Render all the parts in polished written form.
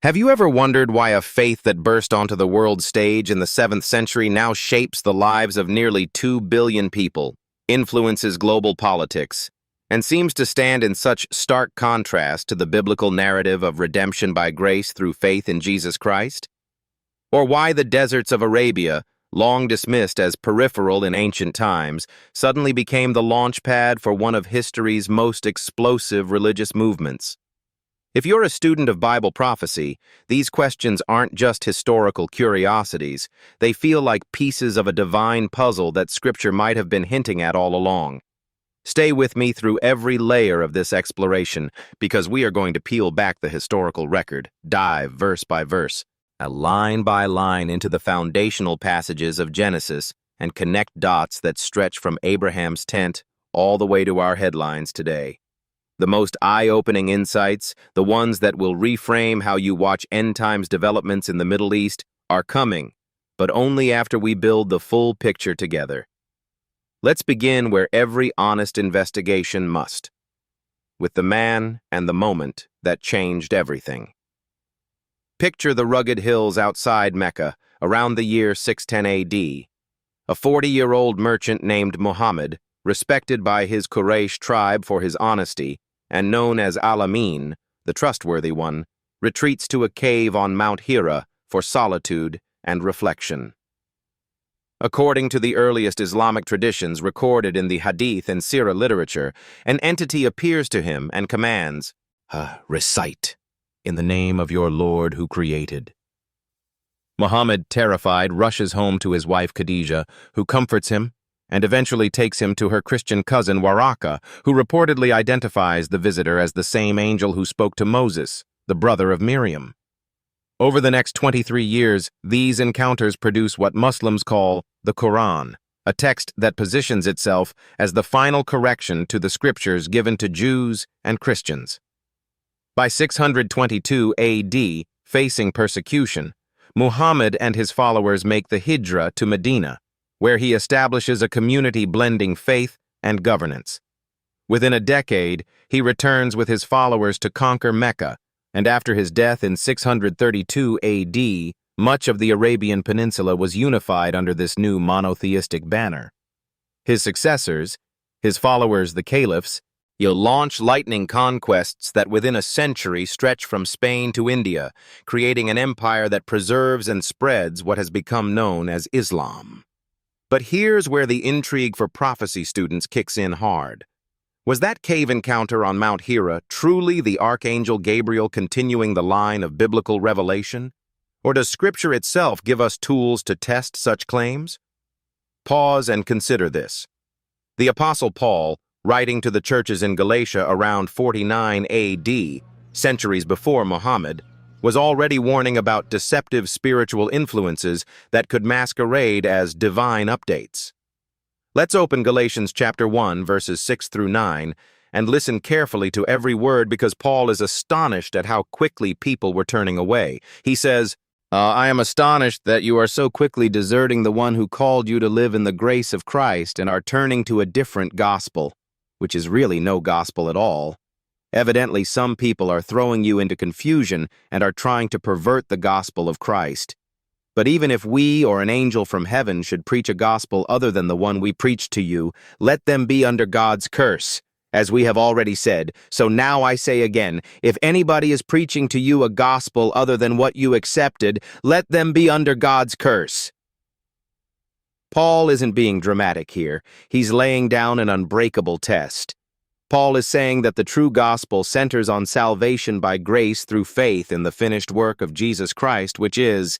Have you ever wondered why a faith that burst onto the world stage in the 7th century now shapes the lives of nearly 2 billion people, influences global politics, and seems to stand in such stark contrast to the biblical narrative of redemption by grace through faith in Jesus Christ? Or why the deserts of Arabia, long dismissed as peripheral in ancient times, suddenly became the launch pad for one of history's most explosive religious movements? If you're a student of Bible prophecy, these questions aren't just historical curiosities. They feel like pieces of a divine puzzle that Scripture might have been hinting at all along. Stay with me through every layer of this exploration, because we are going to peel back the historical record, dive verse by verse, line by line into the foundational passages of Genesis, and connect dots that stretch from Abraham's tent all the way to our headlines today. The most eye-opening insights, the ones that will reframe how you watch end-times developments in the Middle East, are coming, but only after we build the full picture together. Let's begin where every honest investigation must, with the man and the moment that changed everything. Picture the rugged hills outside Mecca around the year 610 AD. A 40-year-old merchant named Muhammad, respected by his Quraysh tribe for his honesty, and known as Al-Amin, the trustworthy one, retreats to a cave on Mount Hira for solitude and reflection. According to the earliest Islamic traditions recorded in the Hadith and Sirah literature, an entity appears to him and commands, "Recite, in the name of your Lord who created." Muhammad, terrified, rushes home to his wife Khadijah, who comforts him, and eventually takes him to her Christian cousin Waraka, who reportedly identifies the visitor as the same angel who spoke to Moses, the brother of Miriam. Over the next 23 years, these encounters produce what Muslims call the Quran, a text that positions itself as the final correction to the scriptures given to Jews and Christians. By 622 AD, facing persecution, Muhammad and his followers make the Hijra to Medina, where he establishes a community blending faith and governance. Within a decade, he returns with his followers to conquer Mecca, and after his death in 632 AD, much of the Arabian Peninsula was unified under this new monotheistic banner. His successors, his followers the caliphs, launch lightning conquests that within a century stretch from Spain to India, creating an empire that preserves and spreads what has become known as Islam. But here's where the intrigue for prophecy students kicks in hard. Was that cave encounter on Mount Hira truly the Archangel Gabriel continuing the line of biblical revelation? Or does Scripture itself give us tools to test such claims? Pause and consider this. The Apostle Paul, writing to the churches in Galatia around 49 AD, centuries before Muhammad, was already warning about deceptive spiritual influences that could masquerade as divine updates. Let's open Galatians chapter 1, verses 6 through 9, and listen carefully to every word because Paul is astonished at how quickly people were turning away. He says, I am astonished that you are so quickly deserting the one who called you to live in the grace of Christ and are turning to a different gospel, which is really no gospel at all. Evidently, some people are throwing you into confusion and are trying to pervert the gospel of Christ. But even if we or an angel from heaven should preach a gospel other than the one we preach to you, let them be under God's curse, as we have already said. So now I say again, if anybody is preaching to you a gospel other than what you accepted, let them be under God's curse. Paul isn't being dramatic here. He's laying down an unbreakable test. Paul is saying that the true gospel centers on salvation by grace through faith in the finished work of Jesus Christ, which is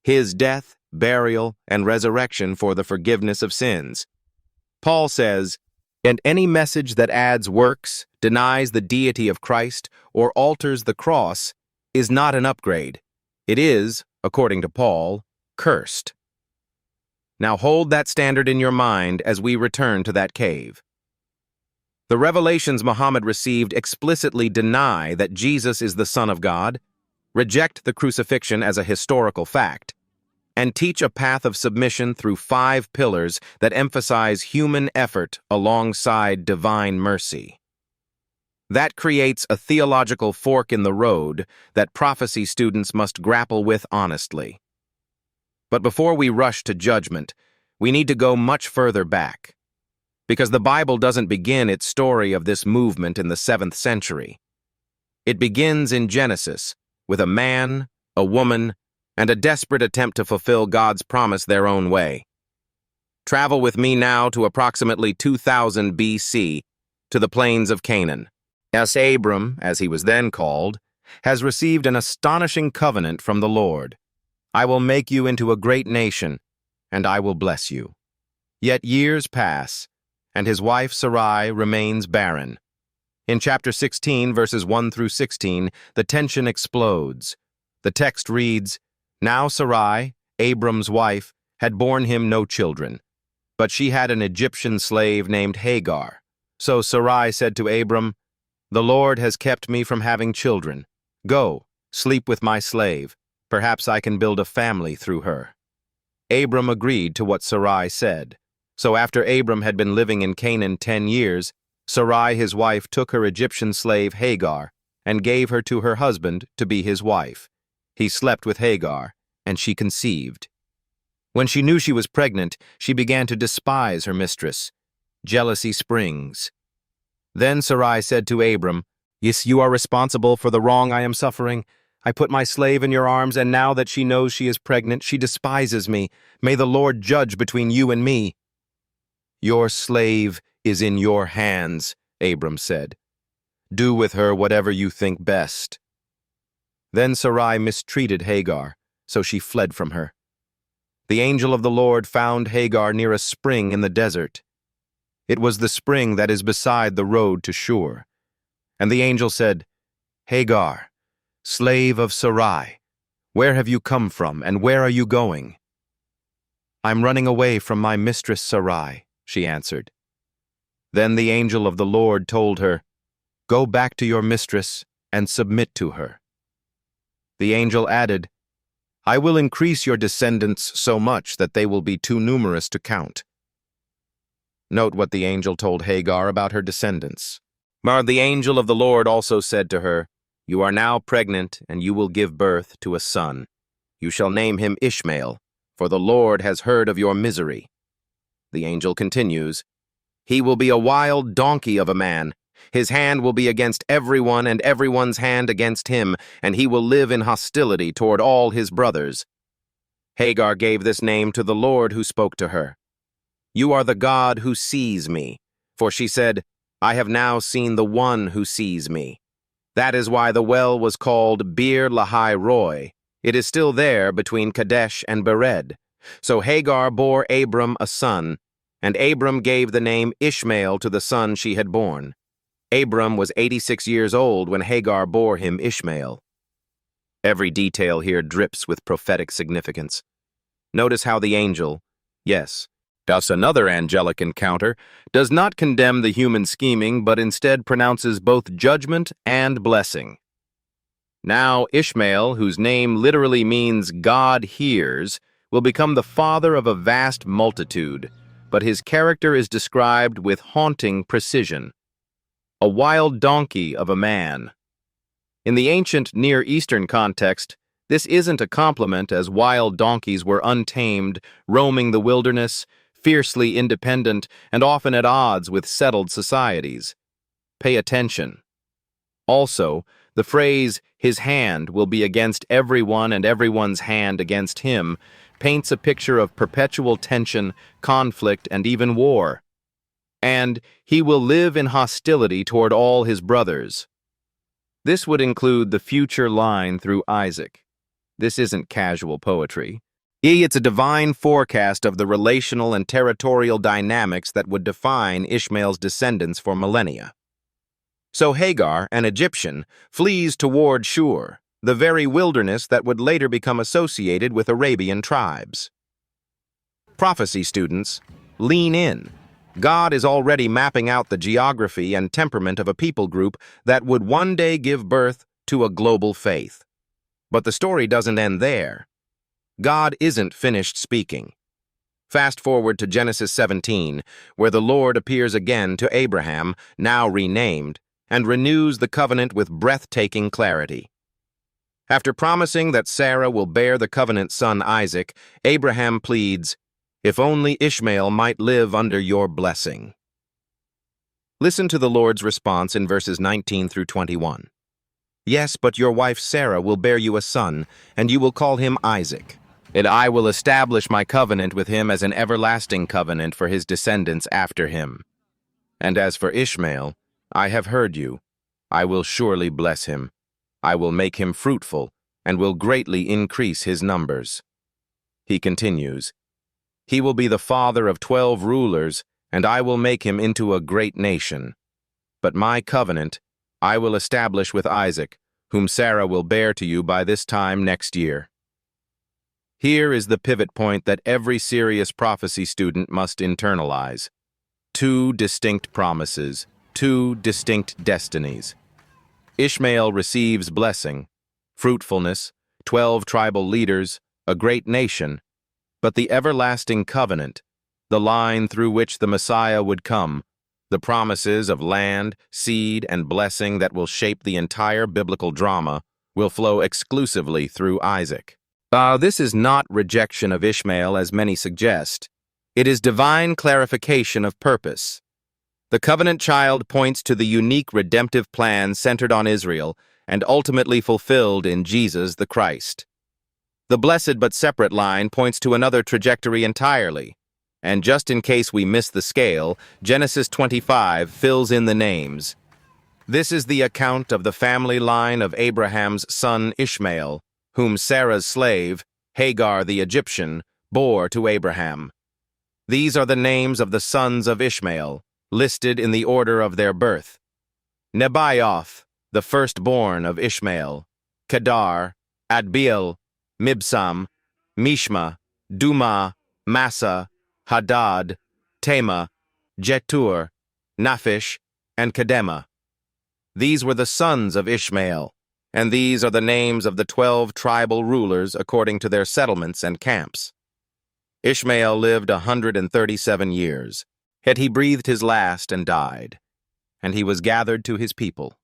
his death, burial, and resurrection for the forgiveness of sins. Paul says, and any message that adds works, denies the deity of Christ, or alters the cross is not an upgrade. It is, according to Paul, cursed. Now hold that standard in your mind as we return to that cave. The revelations Muhammad received explicitly deny that Jesus is the Son of God, reject the crucifixion as a historical fact, and teach a path of submission through 5 pillars that emphasize human effort alongside divine mercy. That creates a theological fork in the road that prophecy students must grapple with honestly. But before we rush to judgment, we need to go much further back, because the Bible doesn't begin its story of this movement in the 7th century. It begins in Genesis, with a man, a woman, and a desperate attempt to fulfill God's promise their own way. Travel with me now to approximately 2000 BC, to the plains of Canaan. Abram, as he was then called, has received an astonishing covenant from the Lord. I will make you into a great nation, and I will bless you. Yet years pass, and his wife Sarai remains barren. In chapter 16, verses 1 through 16, the tension explodes. The text reads, "Now Sarai, Abram's wife, had borne him no children, but she had an Egyptian slave named Hagar. So Sarai said to Abram, 'The Lord has kept me from having children. Go, sleep with my slave. Perhaps I can build a family through her.' Abram agreed to what Sarai said. So after Abram had been living in Canaan 10 years, Sarai his wife took her Egyptian slave Hagar and gave her to her husband to be his wife. He slept with Hagar, and she conceived. When she knew she was pregnant, she began to despise her mistress. Jealousy springs. Then Sarai said to Abram, 'Yes, you are responsible for the wrong I am suffering. I put my slave in your arms, and now that she knows she is pregnant, she despises me. May the Lord judge between you and me.' 'Your slave is in your hands,' Abram said. 'Do with her whatever you think best.' Then Sarai mistreated Hagar, so she fled from her. The angel of the Lord found Hagar near a spring in the desert. It was the spring that is beside the road to Shur. And the angel said, 'Hagar, slave of Sarai, where have you come from, and where are you going?' 'I'm running away from my mistress Sarai,' she answered. Then the angel of the Lord told her, 'Go back to your mistress and submit to her.' The angel added, 'I will increase your descendants so much that they will be too numerous to count.'" Note what the angel told Hagar about her descendants. The angel of the Lord also said to her, "You are now pregnant, and you will give birth to a son. You shall name him Ishmael, for the Lord has heard of your misery." The angel continues, "He will be a wild donkey of a man. His hand will be against everyone, and everyone's hand against him, and he will live in hostility toward all his brothers." Hagar gave this name to the Lord who spoke to her. "You are the God who sees me." For she said, "I have now seen the one who sees me." That is why the well was called Bir Lahai Roi. It is still there between Kadesh and Bered. So Hagar bore Abram a son, and Abram gave the name Ishmael to the son she had born. Abram was 86 years old when Hagar bore him Ishmael. Every detail here drips with prophetic significance. Notice how the angel, yes, thus another angelic encounter, does not condemn the human scheming, but instead pronounces both judgment and blessing. Now Ishmael, whose name literally means God hears, will become the father of a vast multitude, but his character is described with haunting precision. A wild donkey of a man. In the ancient Near Eastern context, this isn't a compliment, as wild donkeys were untamed, roaming the wilderness, fiercely independent, and often at odds with settled societies. Pay attention. Also, the phrase, "his hand will be against everyone and everyone's hand against him," paints a picture of perpetual tension, conflict, and even war. And he will live in hostility toward all his brothers. This would include the future line through Isaac. This isn't casual poetry. It's a divine forecast of the relational and territorial dynamics that would define Ishmael's descendants for millennia. So Hagar, an Egyptian, flees toward Shur, the very wilderness that would later become associated with Arabian tribes. Prophecy students, lean in. God is already mapping out the geography and temperament of a people group that would one day give birth to a global faith. But the story doesn't end there. God isn't finished speaking. Fast forward to Genesis 17, where the Lord appears again to Abraham, now renamed, and renews the covenant with breathtaking clarity. After promising that Sarah will bear the covenant son Isaac, Abraham pleads, "If only Ishmael might live under your blessing." Listen to the Lord's response in verses 19 through 21. "Yes, but your wife Sarah will bear you a son, and you will call him Isaac. And I will establish my covenant with him as an everlasting covenant for his descendants after him. And as for Ishmael, I have heard you. I will surely bless him. I will make him fruitful, and will greatly increase his numbers." He continues, "He will be the father of 12 rulers, and I will make him into a great nation. But my covenant I will establish with Isaac, whom Sarah will bear to you by this time next year." Here is the pivot point that every serious prophecy student must internalize. 2 distinct promises, 2 distinct destinies. Ishmael receives blessing, fruitfulness, 12 tribal leaders, a great nation, but the everlasting covenant, the line through which the Messiah would come, the promises of land, seed, and blessing that will shape the entire biblical drama, will flow exclusively through Isaac. This is not rejection of Ishmael as many suggest. It is divine clarification of purpose. The covenant child points to the unique redemptive plan centered on Israel and ultimately fulfilled in Jesus the Christ. The blessed but separate line points to another trajectory entirely. And just in case we miss the scale, Genesis 25 fills in the names. This is the account of the family line of Abraham's son Ishmael, whom Sarah's slave, Hagar the Egyptian, bore to Abraham. These are the names of the sons of Ishmael, listed in the order of their birth. Nebaioth, the firstborn of Ishmael, Kedar, Adbeel, Mibsam, Mishma, Duma, Massa, Hadad, Tema, Jetur, Naphish, and Kedema. These were the sons of Ishmael, and these are the names of the 12 tribal rulers according to their settlements and camps. Ishmael lived 137 years, yet he breathed his last and died, and he was gathered to his people.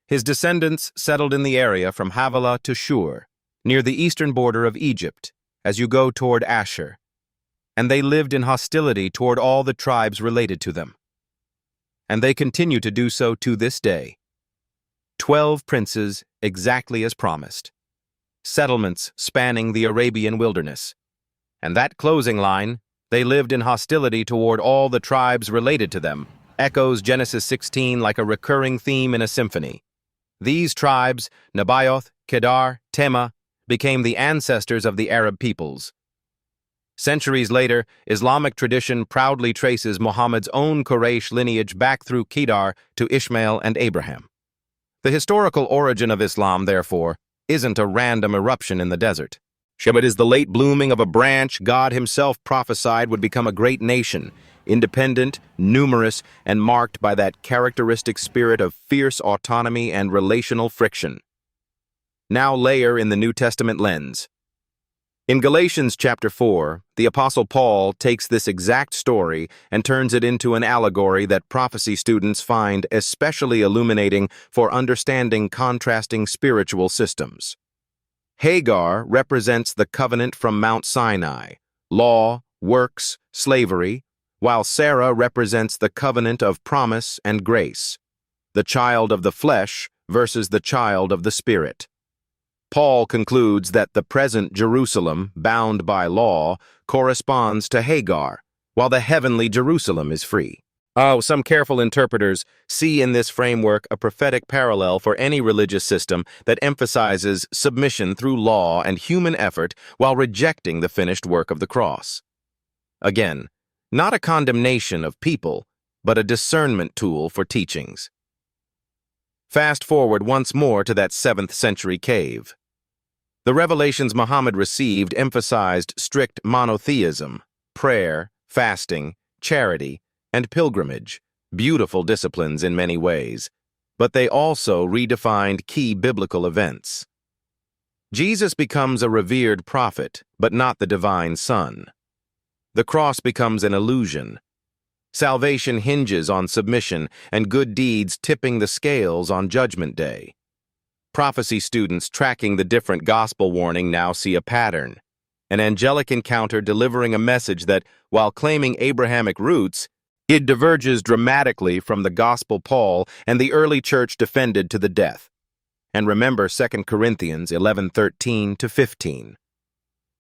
His descendants settled in the area from Havilah to Shur, near the eastern border of Egypt, as you go toward Asher, and they lived in hostility toward all the tribes related to them. And they continue to do so to this day. 12 princes, exactly as promised. Settlements spanning the Arabian wilderness. And that closing line, they lived in hostility toward all the tribes related to them, echoes Genesis 16 like a recurring theme in a symphony. These tribes, Nebaioth, Kedar, Tema, became the ancestors of the Arab peoples. Centuries later, Islamic tradition proudly traces Muhammad's own Quraysh lineage back through Kedar to Ishmael and Abraham. The historical origin of Islam, therefore, isn't a random eruption in the desert. It is the late blooming of a branch God himself prophesied would become a great nation, independent, numerous, and marked by that characteristic spirit of fierce autonomy and relational friction. Now layer in the New Testament lens. In Galatians chapter 4, the Apostle Paul takes this exact story and turns it into an allegory that prophecy students find especially illuminating for understanding contrasting spiritual systems. Hagar represents the covenant from Mount Sinai, law, works, slavery, while Sarah represents the covenant of promise and grace, the child of the flesh versus the child of the spirit. Paul concludes that the present Jerusalem, bound by law, corresponds to Hagar, while the heavenly Jerusalem is free. Some careful interpreters see in this framework a prophetic parallel for any religious system that emphasizes submission through law and human effort while rejecting the finished work of the cross. Again, not a condemnation of people, but a discernment tool for teachings. Fast forward once more to that 7th century cave. The revelations Muhammad received emphasized strict monotheism, prayer, fasting, charity, and pilgrimage, beautiful disciplines in many ways, but they also redefined key biblical events. Jesus becomes a revered prophet, but not the divine son. The cross becomes an illusion. Salvation hinges on submission and good deeds tipping the scales on Judgment Day. Prophecy students tracking the different gospel warning now see a pattern. An angelic encounter delivering a message that, while claiming Abrahamic roots, it diverges dramatically from the gospel Paul and the early church defended to the death. And remember 2 Corinthians 11:13-15.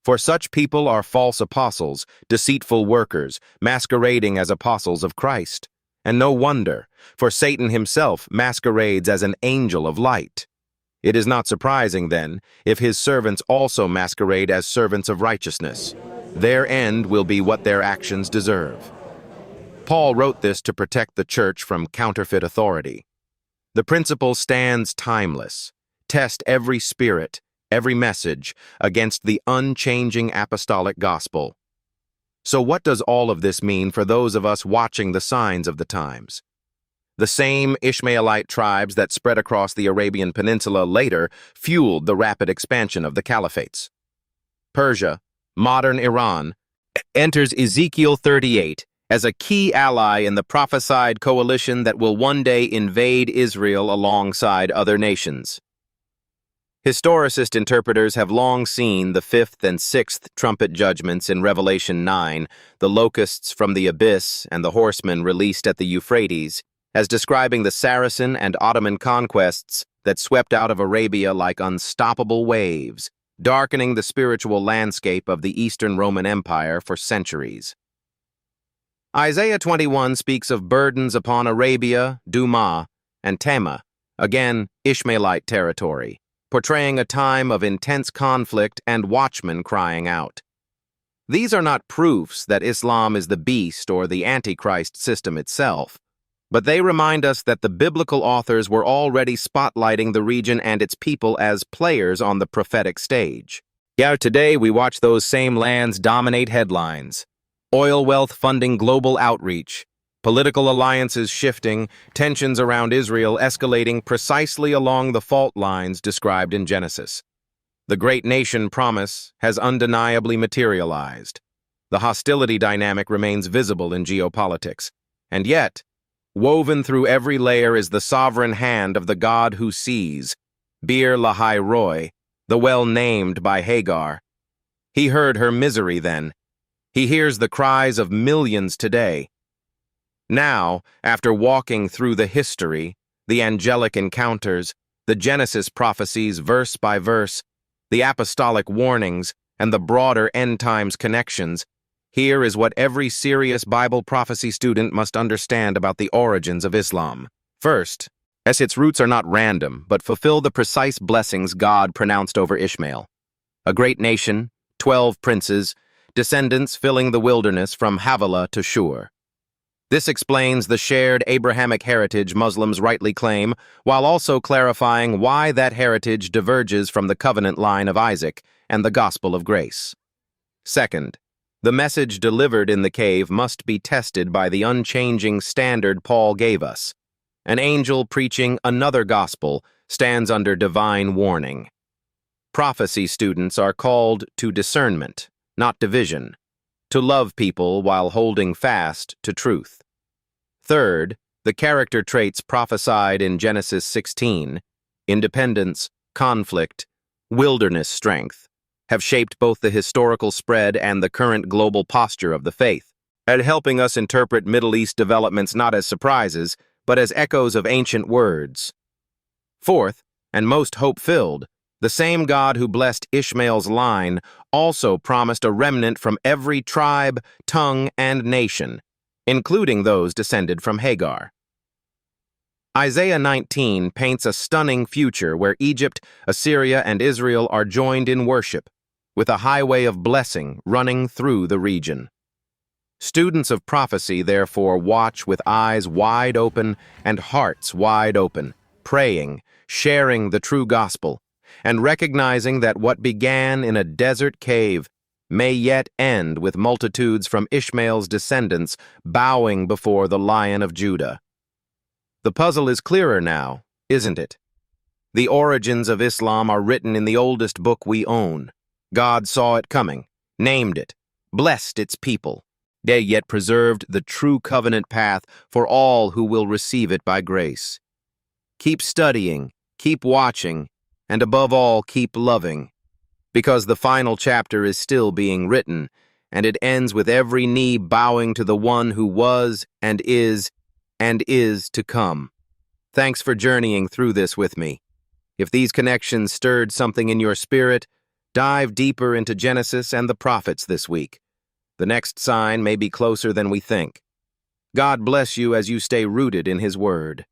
For such people are false apostles, deceitful workers, masquerading as apostles of Christ. And no wonder, for Satan himself masquerades as an angel of light. It is not surprising, then, if his servants also masquerade as servants of righteousness. Their end will be what their actions deserve. Paul wrote this to protect the church from counterfeit authority. The principle stands timeless. Test every spirit, every message, against the unchanging apostolic gospel. So what does all of this mean for those of us watching the signs of the times? The same Ishmaelite tribes that spread across the Arabian Peninsula later fueled the rapid expansion of the caliphates. Persia, modern Iran, enters Ezekiel 38 as a key ally in the prophesied coalition that will one day invade Israel alongside other nations. Historicist interpreters have long seen the fifth and sixth trumpet judgments in Revelation 9, the locusts from the abyss and the horsemen released at the Euphrates, as describing the Saracen and Ottoman conquests that swept out of Arabia like unstoppable waves, darkening the spiritual landscape of the Eastern Roman Empire for centuries. Isaiah 21 speaks of burdens upon Arabia, Dumah, and Tema, again Ishmaelite territory, portraying a time of intense conflict and watchmen crying out. These are not proofs that Islam is the beast or the Antichrist system itself, but they remind us that the biblical authors were already spotlighting the region and its people as players on the prophetic stage. Yet today we watch those same lands dominate headlines. Oil wealth funding global outreach, political alliances shifting, tensions around Israel escalating precisely along the fault lines described in Genesis. The great nation promise has undeniably materialized. The hostility dynamic remains visible in geopolitics. And yet, woven through every layer is the sovereign hand of the God who sees, Bir Lahai Roy, the well-named by Hagar. He heard her misery then. He hears the cries of millions today. Now, after walking through the history, the angelic encounters, the Genesis prophecies verse by verse, the apostolic warnings, and the broader end times connections, here is what every serious Bible prophecy student must understand about the origins of Islam. First, as its roots are not random, but fulfill the precise blessings God pronounced over Ishmael. A great nation, 12 princes, descendants filling the wilderness from Havilah to Shur. This explains the shared Abrahamic heritage Muslims rightly claim, while also clarifying why that heritage diverges from the covenant line of Isaac and the gospel of grace. Second, the message delivered in the cave must be tested by the unchanging standard Paul gave us. An angel preaching another gospel stands under divine warning. Prophecy students are called to discernment, not division, to love people while holding fast to truth. Third, the character traits prophesied in Genesis 16, independence, conflict, wilderness strength, have shaped both the historical spread and the current global posture of the faith, and helping us interpret Middle East developments not as surprises, but as echoes of ancient words. Fourth, and most hope-filled, the same God who blessed Ishmael's line also promised a remnant from every tribe, tongue, and nation, including those descended from Hagar. Isaiah 19 paints a stunning future where Egypt, Assyria, and Israel are joined in worship, with a highway of blessing running through the region. Students of prophecy, therefore, watch with eyes wide open and hearts wide open, praying, sharing the true gospel, and recognizing that what began in a desert cave may yet end with multitudes from Ishmael's descendants bowing before the Lion of Judah. The puzzle is clearer now, isn't it? The origins of Islam are written in the oldest book we own. God saw it coming, named it, blessed its people, They yet preserved the true covenant path for all who will receive it by grace. Keep studying, keep watching, and above all, keep loving, because the final chapter is still being written, and it ends with every knee bowing to the one who was and is to come. Thanks for journeying through this with me. If these connections stirred something in your spirit, dive deeper into Genesis and the prophets this week. The next sign may be closer than we think. God bless you as you stay rooted in His Word.